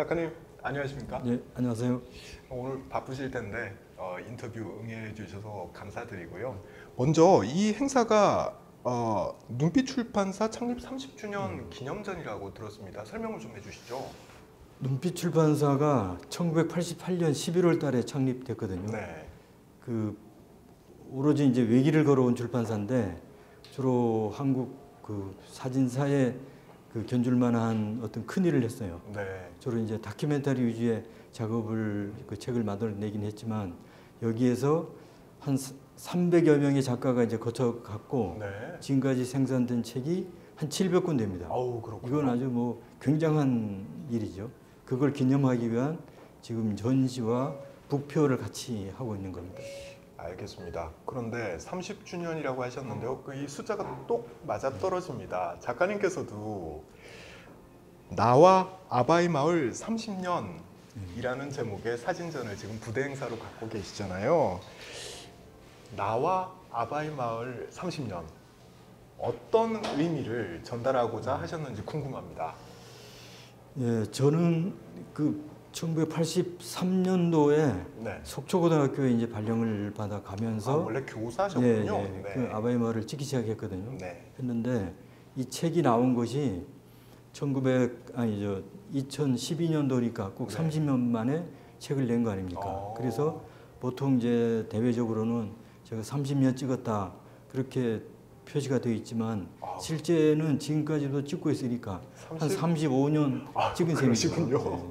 작가님 안녕하십니까? 네, 안녕하세요. 오늘 바쁘실 텐데 인터뷰 응해 주셔서 감사드리고요. 먼저 이 행사가 눈빛 출판사 창립 30주년 기념전이라고 들었습니다. 설명을 좀 해주시죠. 눈빛 출판사가 1988년 11월 달에 창립됐거든요. 네. 오로지 이제 외길을 걸어온 출판사인데 주로 한국 사진사에 견줄만한 어떤 큰 일을 했어요. 네. 주로 이제 다큐멘터리 위주의 작업을 책을 만들어내긴 했지만 여기에서 한 300여 명의 작가가 이제 거쳐갔고 네. 지금까지 생산된 책이 한 700권 됩니다. 아우, 그렇군요. 이건 아주 굉장한 일이죠. 그걸 기념하기 위한 지금 전시와 북표를 같이 하고 있는 겁니다. 알겠습니다. 그런데 30주년이라고 하셨는데요. 이 숫자가 똑 맞아 떨어집니다. 작가님께서도 나와 아바이 마을 30년이라는 제목의 사진전을 지금 부대 행사로 갖고 계시잖아요. 나와 아바이 마을 30년 어떤 의미를 전달하고자 하셨는지 궁금합니다. 예, 저는 1983년도에 네. 속초고등학교에 이제 발령을 받아 가면서 원래 교사셨군요. 네. 아바이 마을을 찍기 시작했거든요. 네. 했는데 이 책이 나온 것이 2012년도니까 꼭 30년 만에 책을 낸 거 아닙니까? 그래서 보통 이제 대외적으로는 제가 30년 찍었다 그렇게 표시가 되어 있지만 실제는 지금까지도 찍고 있으니까 한 35년 찍은 셈이죠. 그러시군요.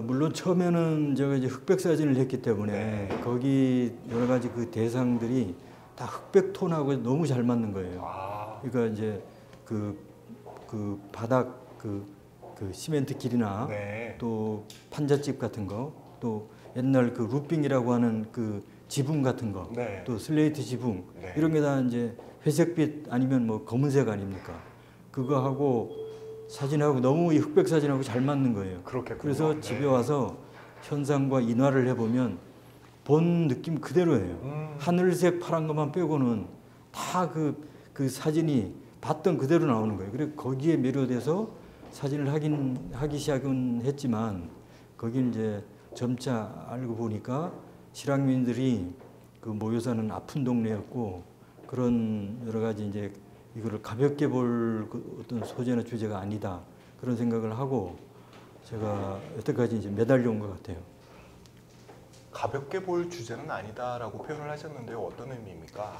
물론 처음에는 제가 이제 흑백 사진을 했기 때문에 거기 여러 가지 대상들이 다 흑백 톤하고 너무 잘 맞는 거예요. 그러니까 이제 바닥 시멘트 길이나 또 판잣집 같은 거, 또 옛날 루핑이라고 하는 지붕 같은 거, 또 슬레이트 지붕 이런 게 다 이제 회색빛 아니면 검은색 아닙니까? 그거하고 사진하고 너무 이 흑백 사진하고 잘 맞는 거예요. 그렇겠군요. 그래서 집에 와서 현상과 인화를 해보면 본 느낌 그대로예요. 하늘색 파란 것만 빼고는 다 그 사진이 봤던 그대로 나오는 거예요. 그래서 거기에 매료돼서 사진을 하기 시작은 했지만 거긴 이제 점차 알고 보니까 실향민들이 모여 사는 아픈 동네였고 그런 여러 가지 이제 이거를 가볍게 볼 어떤 소재나 주제가 아니다 그런 생각을 하고 제가 여태까지 이제 매달려온 것 같아요. 가볍게 볼 주제는 아니다라고 표현을 하셨는데요. 어떤 의미입니까?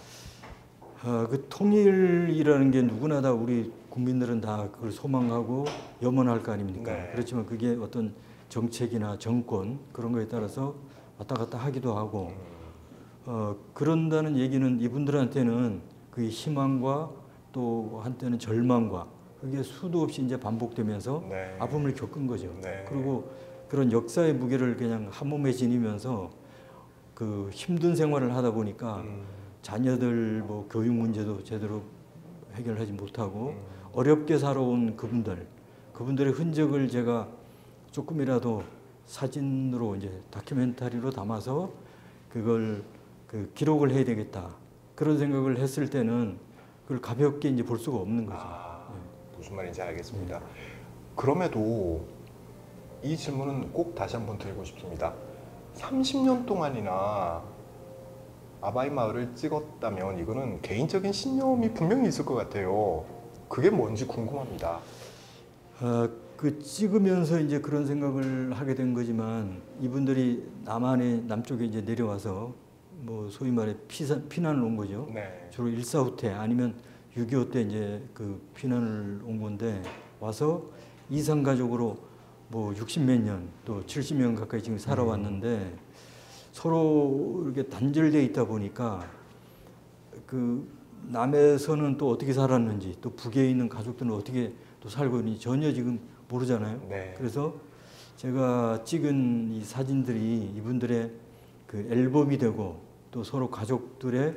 통일이라는 게 누구나 다 우리 국민들은 다 그걸 소망하고 염원할 거 아닙니까? 네. 그렇지만 그게 어떤 정책이나 정권 그런 거에 따라서 왔다 갔다 하기도 하고 그런다는 얘기는 이분들한테는 그 희망과 또 한때는 절망과 그게 수도 없이 이제 반복되면서 아픔을 겪은 거죠. 그리고 그런 역사의 무게를 그냥 한 몸에 지니면서 힘든 생활을 하다 보니까 자녀들 교육 문제도 제대로 해결하지 못하고 어렵게 살아온 그분들의 흔적을 제가 조금이라도 사진으로 이제 다큐멘터리로 담아서 그걸 기록을 해야 되겠다 그런 생각을 했을 때는 그걸 가볍게 이제 볼 수가 없는 거죠. 무슨 말인지 알겠습니다. 그럼에도 이 질문은 꼭 다시 한번 드리고 싶습니다. 30년 동안이나 아바이 마을을 찍었다면 이거는 개인적인 신념이 분명히 있을 것 같아요. 그게 뭔지 궁금합니다. 찍으면서 이제 그런 생각을 하게 된 거지만 이분들이 남쪽에 이제 내려와서 소위 말해 피난을 온 거죠. 주로 1.4후 때 아니면 6.25 때 이제 피난을 온 건데 와서 이산 가족으로 60몇 년 또 70년 가까이 지금 살아왔는데 서로 이렇게 단절되어 있다 보니까 남에서는 또 어떻게 살았는지 또 북에 있는 가족들은 어떻게 또 살고 있는지 전혀 지금 모르잖아요. 그래서 제가 찍은 이 사진들이 이분들의 앨범이 되고 또 서로 가족들의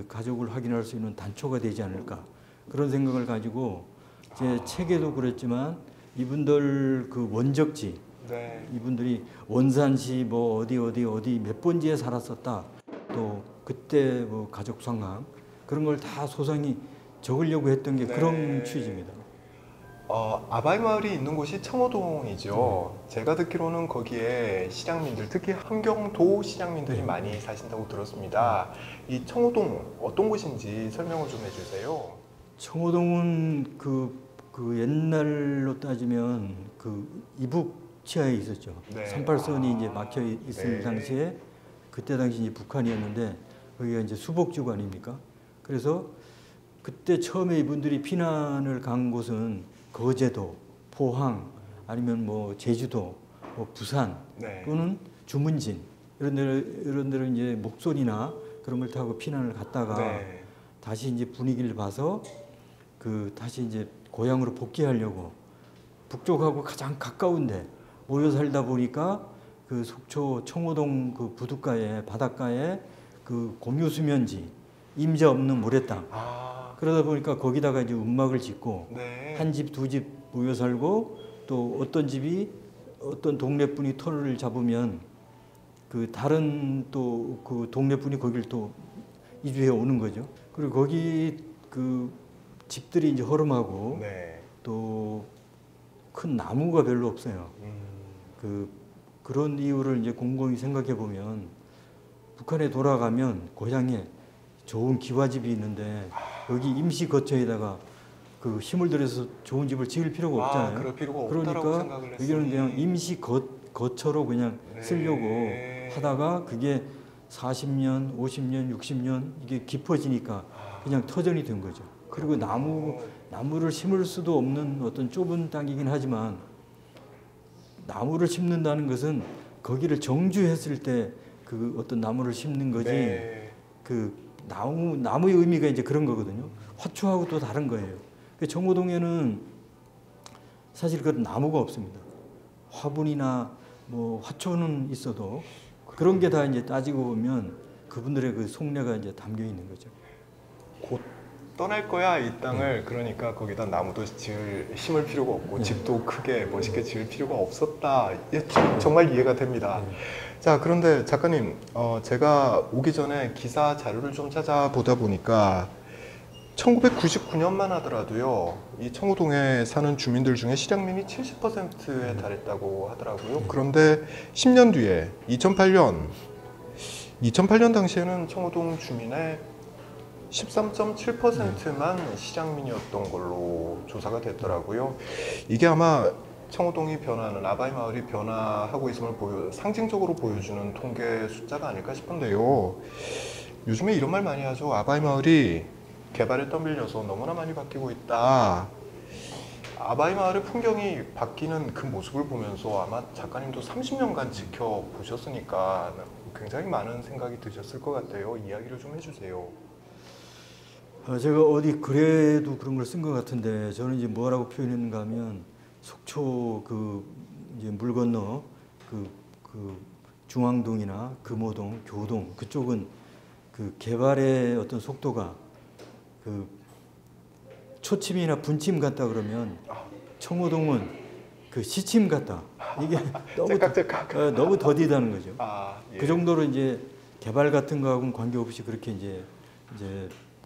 가족을 확인할 수 있는 단초가 되지 않을까 그런 생각을 가지고 제 책에도 그랬지만 이분들 원적지 이분들이 원산시 어디 몇 번지에 살았었다 또 그때 가족 상황 그런 걸 다 소상히 적으려고 했던 게 그런 취지입니다. 아바이 마을이 있는 곳이 청호동이죠. 제가 듣기로는 거기에 실향민들, 특히 함경도 실향민들이 네. 많이 사신다고 들었습니다. 이 청호동 어떤 곳인지 설명을 좀 해주세요. 청호동은 그 옛날로 따지면 그 이북 치하에 있었죠. 네. 38선이 이제 막혀 있을 네. 당시에 그때 당시 이제 북한이었는데 거기가 이제 수복지구 아닙니까? 그래서 그때 처음에 이분들이 피난을 간 곳은 거제도, 포항, 아니면 뭐 제주도, 뭐 부산 네. 또는 주문진 이런 데로 이제 목선이나 그런 걸 타고 피난을 갔다가 네. 다시 이제 분위기를 봐서 다시 이제 고향으로 복귀하려고 북쪽하고 가장 가까운데 모여 살다 보니까 그 속초 청호동 그 부둣가에 바닷가에 그 공유 수면지 임자 없는 모래땅 그러다 보니까 거기다가 이제 움막을 짓고 네. 한 집 두 집 모여 살고 또 어떤 집이 어떤 동네 분이 터를 잡으면 그 다른 또 그 동네 분이 거길 또 이주해 오는 거죠. 그리고 거기 그 집들이 이제 허름하고 네. 또 큰 나무가 별로 없어요. 그런 이유를 이제 곰곰이 생각해 보면 북한에 돌아가면 고향에 좋은 기와집이 있는데 여기 임시 거처에다가 그 힘을 들여서 좋은 집을 지을 필요가 없잖아요. 그럴 필요가 없다라고 그러니까 생각을 여기는 그냥 했으니. 임시 거처로 그냥 네. 쓰려고 하다가 그게 40년, 50년, 60년 이게 깊어지니까 그냥 터전이 된 거죠. 그리고 나무를 심을 수도 없는 어떤 좁은 땅이긴 하지만 나무를 심는다는 것은 거기를 정주했을 때 그 어떤 나무를 심는 거지. 네. 그 나무의 의미가 이제 그런 거거든요. 화초하고 또 다른 거예요. 청호동에는 사실 그런 나무가 없습니다. 화분이나 뭐 화초는 있어도 그런 게 다 이제 따지고 보면 그분들의 그 속내가 이제 담겨 있는 거죠. 곧 떠날 거야 이 땅을. 그러니까 거기다 나무도 심을 필요가 없고 집도 크게 멋있게 지을 필요가 없었다. 정말 이해가 됩니다. 자, 그런데 작가님, 제가 오기 전에 기사 자료를 좀 찾아보다 보니까 1999년만 하더라도요, 이 청호동에 사는 주민들 중에 실향민이 70%에 달했다고 하더라고요. 그런데 10년 뒤에 2008년 당시에는 청호동 주민의 13.7%만 실향민이었던 걸로 조사가 됐더라고요. 이게 아마 청호동이 변화하는, 아바이 마을이 변화하고 있음을 상징적으로 보여주는 통계 숫자가 아닐까 싶은데요. 요즘에 이런 말 많이 하죠. 아바이 마을이 개발에 떠밀려서 너무나 많이 바뀌고 있다. 아바이 마을의 풍경이 바뀌는 그 모습을 보면서 아마 작가님도 30년간 지켜보셨으니까 굉장히 많은 생각이 드셨을 것 같아요. 이야기를 좀 해주세요. 제가 어디 글에도 그런 걸 쓴 것 같은데 저는 이제 뭐라고 표현했는가 하면 속초 이제 물 건너 그 중앙동이나 금호동, 교동 그쪽은 그 개발의 어떤 속도가 그 초침이나 분침 같다 그러면 청호동은 그 시침 같다. 이게 너무 더디다는 거죠. 예. 그 정도로 이제 개발 같은 거하고는 관계없이 그렇게 이제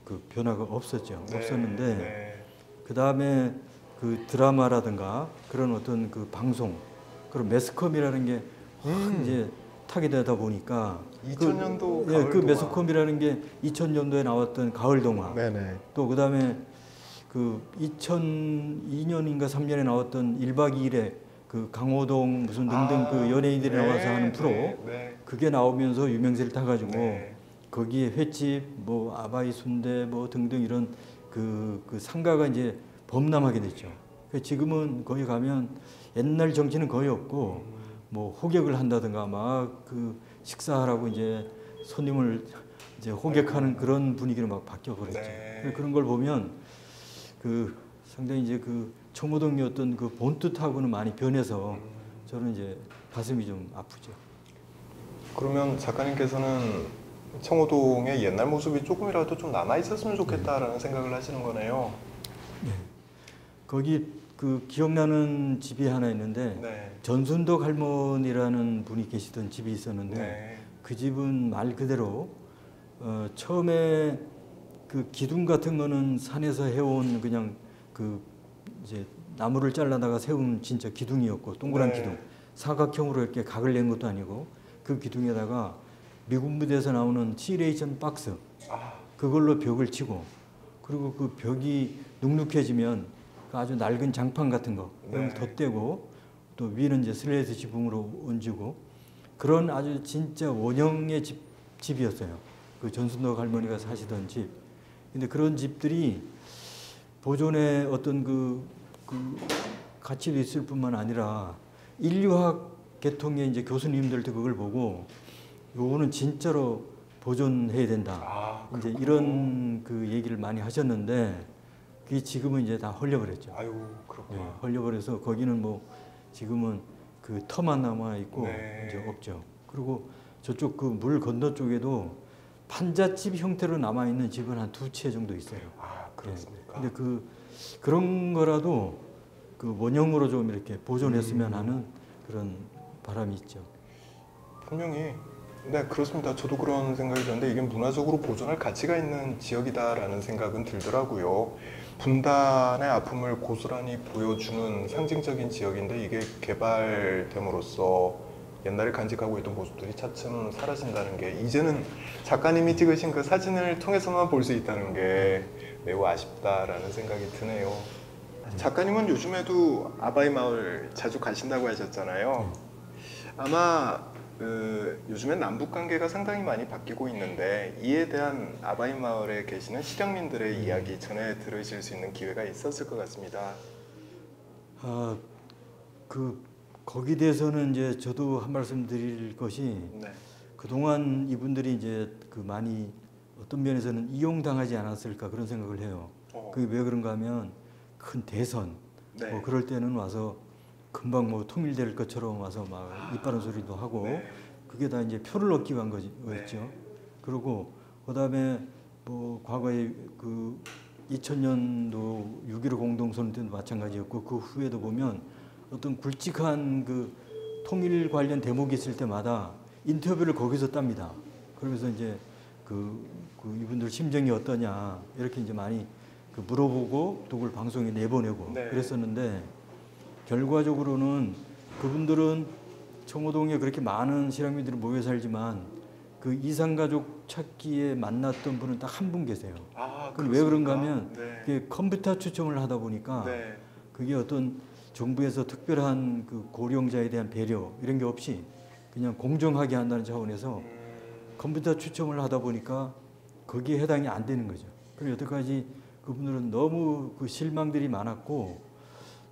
그 변화가 없었는데 그 다음에 그 드라마라든가 그런 어떤 그 방송 그런 매스컴이라는 게 이제 타게 되다 보니까 2000년도 그 매스컴이라는 게 2000년도에 나왔던 가을 동화. 또 그 다음에 그 2002년인가 3년에 나왔던 1박 2일에 그 강호동 무슨 등등 그 연예인들이 나와서 하는 프로 그게 나오면서 유명세를 타가지고 거기에 횟집 뭐 아바이 순대 뭐 등등 이런 그 상가가 이제 범람하게 됐죠. 지금은 거기 가면 옛날 정치는 거의 없고 뭐 호객을 한다든가 막 그 식사하라고 이제 손님을 이제 호객하는 그런 분위기로 막 바뀌어 버렸죠. 그런 걸 보면 그 상당히 이제 그 청호동의 어떤 그 본뜻하고는 많이 변해서 저는 이제 가슴이 좀 아프죠. 그러면 작가님께서는 청호동의 옛날 모습이 조금이라도 좀 남아 있었으면 좋겠다라는 생각을 하시는 거네요. 네. 거기 그 기억나는 집이 하나 있는데 전순덕 할머니라는 분이 계시던 집이 있었는데 그 집은 말 그대로 처음에 그 기둥 같은 거는 산에서 해온 그냥 그 이제 나무를 잘라다가 세운 진짜 기둥이었고 동그란 네. 기둥, 사각형으로 이렇게 각을 낸 것도 아니고 그 기둥에다가 미군 부대에서 나오는 시레이션 박스 아, 그걸로 벽을 치고 그리고 그 벽이 눅눅해지면 그 아주 낡은 장판 같은 거 그걸 네. 덧대고 또 위는 이제 슬레이트 지붕으로 얹고 그런 아주 진짜 원형의 집이었어요. 그 전순덕 할머니가 사시던 집. 근데 그런 집들이 보존의 어떤 그 가치도 있을 뿐만 아니라 인류학 계통의 이제 교수님들도 그걸 보고 요거는 진짜로 보존해야 된다. 아, 이제 그렇군요. 이런 그 얘기를 많이 하셨는데 그게 지금은 이제 다 헐려버렸죠. 아유, 예, 그렇구나. 헐려버려서 거기는 뭐 지금은 그 터만 남아 있고 네. 이제 없죠. 그리고 저쪽 그 물 건너 쪽에도 판잣집 형태로 남아 있는 집은 한 2채 정도 있어요. 아, 그렇습니까? 근데 그런 거라도 그 원형으로 좀 이렇게 보존했으면 하는 그런 바람이 있죠. 분명히 네, 그렇습니다. 저도 그런 생각이 드는데 이게 문화적으로 보존할 가치가 있는 지역이다라는 생각은 들더라고요. 분단의 아픔을 고스란히 보여주는 상징적인 지역인데 이게 개발됨으로써 옛날에 간직하고 있던 모습들이 차츰 사라진다는 게 이제는 작가님이 찍으신 그 사진을 통해서만 볼 수 있다는 게 매우 아쉽다라는 생각이 드네요. 작가님은 요즘에도 아바이 마을 자주 가신다고 하셨잖아요. 아마 요즘엔 남북 관계가 상당히 많이 바뀌고 있는데 이에 대한 아바이 마을에 계시는 실향민들의 이야기 전해 들으실 수 있는 기회가 있었을 것 같습니다. 거기 대해서는 이제 저도 한 말씀 드릴 것이 네. 그동안 이분들이 이제 그 많이 어떤 면에서는 이용당하지 않았을까 그런 생각을 해요. 그게 왜 그런가 하면 큰 대선 네. 뭐 그럴 때는 와서 금방 뭐 통일될 것처럼 와서 막 이빠른 소리도 하고 네. 그게 다 이제 표를 얻기 위한 거죠. 네. 그리고 그다음에 뭐 과거에 그 2000년도 6.15 공동선언 때도 마찬가지였고 그 후에도 보면 어떤 굵직한 그 통일 관련 대목이 있을 때마다 인터뷰를 거기서 땁니다. 그러면서 이제 그 이분들 심정이 어떠냐 이렇게 이제 많이 그 물어보고 또 그걸 방송에 내보내고 네. 그랬었는데 결과적으로는 그분들은 청호동에 그렇게 많은 실향민들이 모여 살지만 그 이산가족 찾기에 만났던 분은 딱 한 분 계세요. 아, 그건 왜 그런가 그렇습니까? 하면 네. 그게 컴퓨터 추첨을 하다 보니까 네. 그게 어떤 정부에서 특별한 그 고령자에 대한 배려 이런 게 없이 그냥 공정하게 한다는 차원에서 컴퓨터 추첨을 하다 보니까 거기에 해당이 안 되는 거죠. 그리고 여태까지 그분들은 너무 그 실망들이 많았고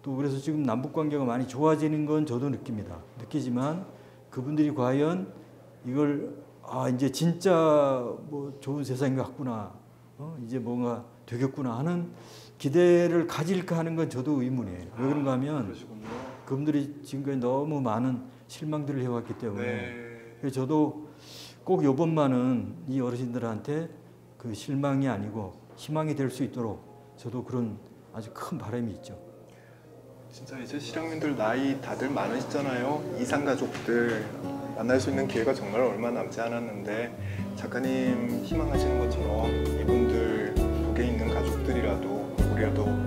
또 그래서 지금 남북 관계가 많이 좋아지는 건 저도 느끼지만 그분들이 과연 이걸 이제 진짜 뭐 좋은 세상이 왔구나, 이제 뭔가 되겠구나 하는 기대를 가질까 하는 건 저도 의문이에요. 왜 그런가 하면 그러시군요. 그분들이 지금까지 너무 많은 실망들을 해왔기 때문에 네. 그래서 저도 꼭 이번만은 이 어르신들한테 그 실망이 아니고 희망이 될 수 있도록 저도 그런 아주 큰 바람이 있죠. 진짜 이제 실향민들 나이 다들 많으시잖아요. 이산가족들 만날 수 있는 기회가 정말 얼마 남지 않았는데 작가님 희망하시는 것처럼 이분들 북에 있는 가족들이라도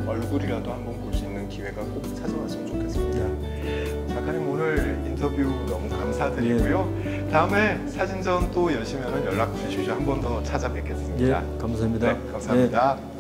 얼굴이라도 한번 볼 수 있는 기회가 꼭 찾아왔으면 좋겠습니다. 작가님 오늘 인터뷰 너무 감사드리고요. 다음에 사진전 또 여시면 연락 주십시오. 한 번 더 찾아뵙겠습니다. 예, 감사합니다. 네, 감사합니다. 예.